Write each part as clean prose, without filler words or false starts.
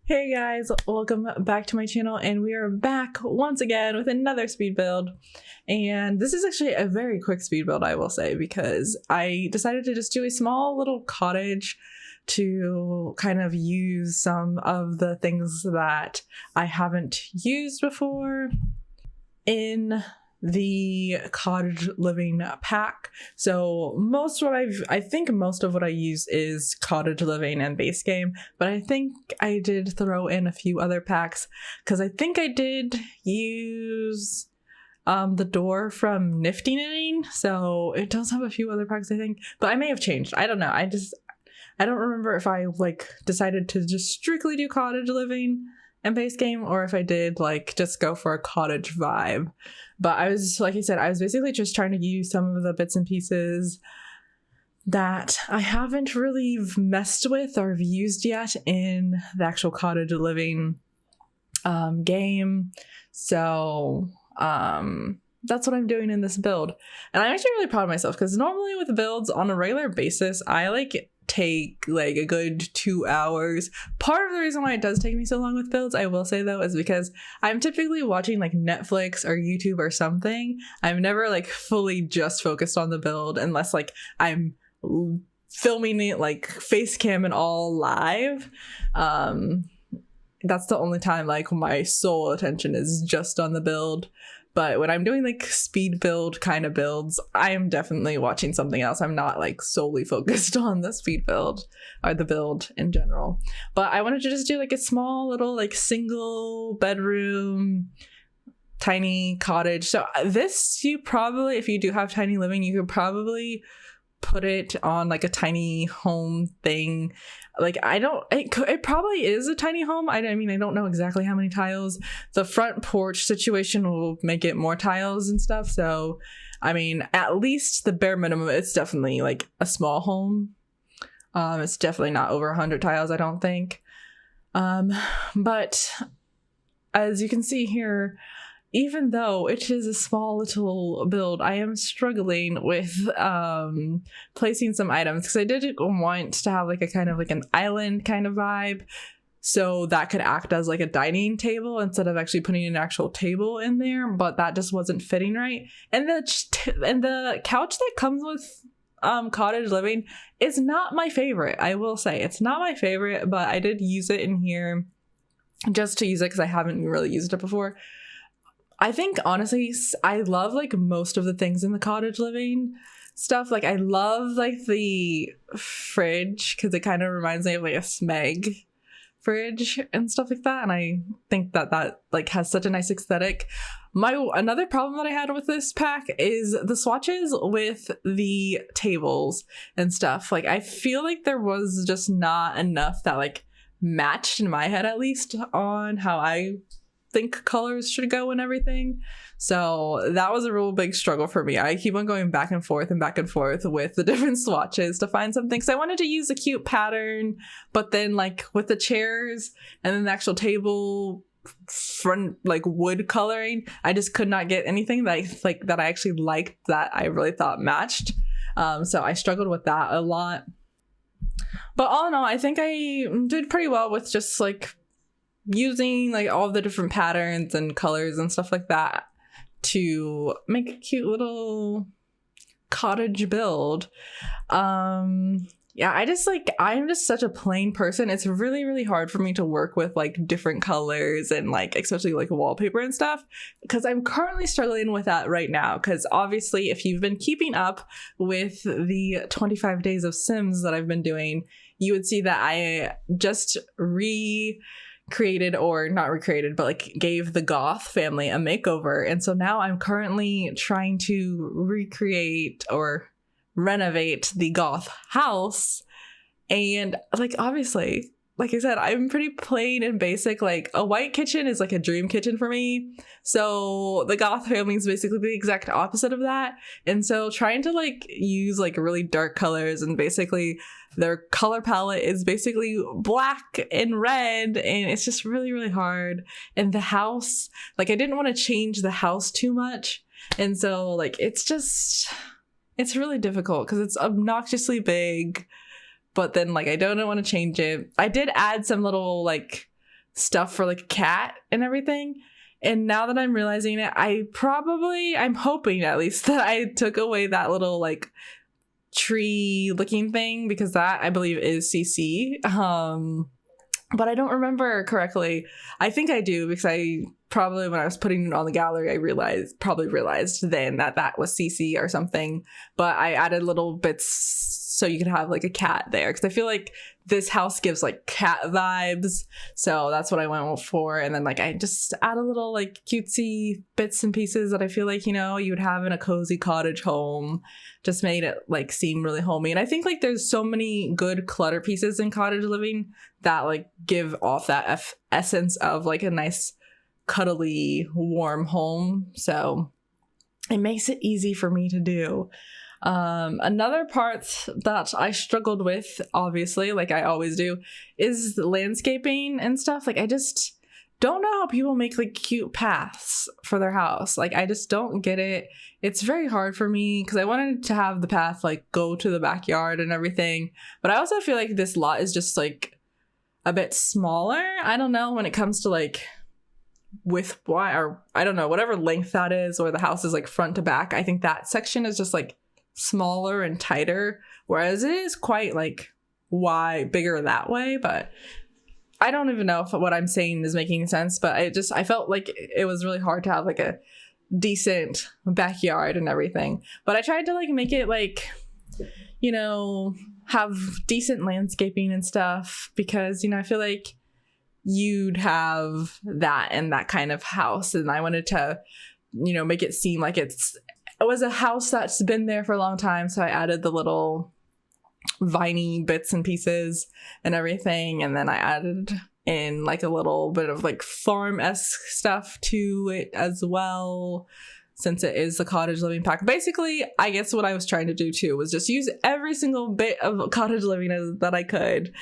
Hey guys, welcome back to my channel, and we are back once again with another speed build. And this is actually a very quick speed build, I will say, because I decided to just do a small little cottage to kind of use some of the things that I haven't used before in the cottage living pack. So I think most of what I use is cottage living and base game, but I think I did throw in a few other packs because I think I did use the door from Nifty Knitting, so it does have a few other packs I think, but I may have changed. I don't know. I don't remember if I decided to just strictly do cottage living and base game, or if I did just go for a cottage vibe. But I was, like I said, I was basically just trying to use some of the bits and pieces that I haven't really messed with or used yet in the actual cottage living game. So that's what I'm doing in this build, and I'm actually really proud of myself because normally with builds on a regular basis I take a good 2 hours. Part of the reason why it does take me so long with builds, I will say though, is because I'm typically watching Netflix or YouTube or something. I'm never fully just focused on the build unless I'm filming it face cam and all live. That's the only time my sole attention is just on the build. But when I'm doing speed build kind of builds, I am definitely watching something else. I'm not solely focused on the speed build or the build in general. But I wanted to just do a small little single bedroom tiny cottage. So this, you probably, if you do have tiny living, you could probably put it on a tiny home thing. It probably is a tiny home. I mean, I don't know exactly how many tiles. The front porch situation will make it more tiles and stuff. So, I mean, at least the bare minimum, it's definitely a small home. It's definitely not over 100 tiles, I don't think. But as you can see here, even though it is a small little build, I am struggling with placing some items because I did want to have a kind of an island kind of vibe, so that could act as a dining table instead of actually putting an actual table in there, but that just wasn't fitting right. And the couch that comes with cottage living is not my favorite. I will say it's not my favorite, but I did use it in here just to use it because I haven't really used it before. I think honestly, I love most of the things in the cottage living stuff. I love the fridge because it kind of reminds me of a Smeg fridge and stuff like that. And I think that has such a nice aesthetic. Another problem that I had with this pack is the swatches with the tables and stuff. I feel there was just not enough that matched in my head, at least, on how I think colors should go and everything. So that was a real big struggle for me. I keep on going back and forth with the different swatches to find something, because I wanted to use a cute pattern, but then with the chairs and then the actual table front wood coloring, I just could not get anything that I actually liked that I really thought matched. So I struggled with that a lot, but all in all, I think I did pretty well with just using all the different patterns and colors and stuff like that to make a cute little cottage build. Yeah, I'm just such a plain person. It's really, really hard for me to work with different colors and especially wallpaper and stuff, because I'm currently struggling with that right now. Because obviously, if you've been keeping up with the 25 days of Sims that I've been doing, you would see that I just created, or not recreated, but gave the Goth family a makeover. And so now I'm currently trying to recreate or renovate the Goth house. And obviously, like I said, I'm pretty plain and basic. A white kitchen is a dream kitchen for me. So the Goth family is basically the exact opposite of that. And so trying to use really dark colors, and basically their color palette is basically black and red, and it's just really, really hard. And the house, I didn't want to change the house too much. And so it's really difficult because it's obnoxiously big. But then I don't want to change it. I did add some little stuff for like a cat and everything. And now that I'm realizing it, I'm hoping at least that I took away that little like tree looking thing, because that I believe is CC. But I don't remember correctly. I think I do, because I probably, when I was putting it on the gallery, I probably realized then that was CC or something. But I added little bits so you could have like a cat there, because I feel like this house gives like cat vibes. So that's what I went for. And then like I just add a little like cutesy bits and pieces that I feel like, you know, you would have in a cozy cottage home. Just made it like seem really homey. And I think like there's so many good clutter pieces in cottage living that like give off that essence of like a nice cuddly warm home. So it makes it easy for me to do. Another part that I struggled with, obviously, like I always do, is landscaping and stuff. Like I just don't know how people make like cute paths for their house. Like I just don't get it. It's very hard for me, because I wanted to have the path like go to the backyard and everything, but I also feel like this lot is just like a bit smaller. I don't know, when it comes to like width, or I don't know, whatever length that is, or the house is like front to back. I think that section is just like smaller and tighter, whereas it is quite like bigger that way. But I don't even know if what I'm saying is making sense, but I felt like it was really hard to have like a decent backyard and everything. But I tried to like make it like, you know, have decent landscaping and stuff, because, you know, I feel like you'd have that in that kind of house, and I wanted to, you know, make it seem like it was a house that's been there for a long time. So I added the little viney bits and pieces and everything, and then I added in like a little bit of like farm-esque stuff to it as well, since it is the cottage living pack. Basically, I guess what I was trying to do too was just use every single bit of cottage living that I could.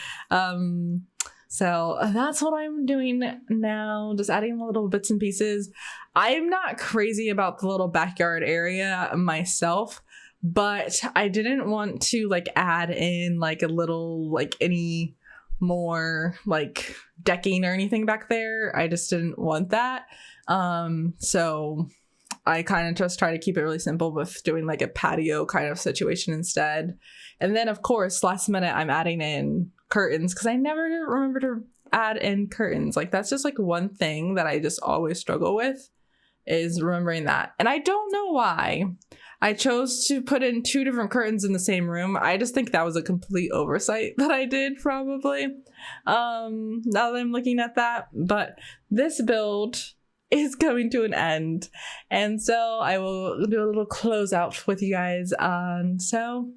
So that's what I'm doing now, just adding little bits and pieces. I'm not crazy about the little backyard area myself, but I didn't want to like add in like a little like any more like decking or anything back there. I just didn't want that. So I kind of just try to keep it really simple with doing like a patio kind of situation instead. And then of course, last minute I'm adding in curtains, because I never remember to add in curtains. Like that's just like one thing that I just always struggle with, is remembering that. And I don't know why I chose to put in 2 different curtains in the same room. I just think that was a complete oversight that I did, probably. Now that I'm looking at that. But this build is coming to an end, and so I will do a little closeout with you guys. So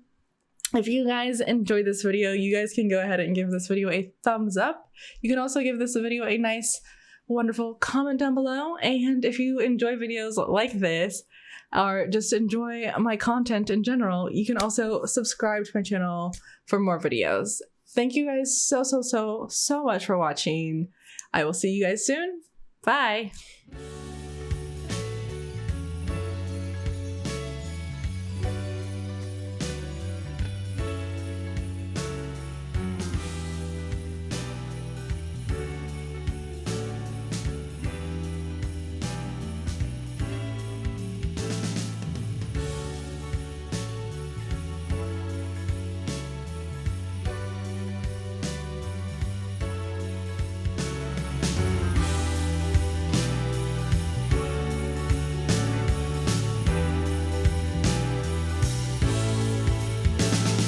if you guys enjoyed this video, you guys can go ahead and give this video a thumbs up. You can also give this video a nice, wonderful comment down below. And if you enjoy videos like this, or just enjoy my content in general, you can also subscribe to my channel for more videos. Thank you guys so much for watching. I will see you guys soon. Bye.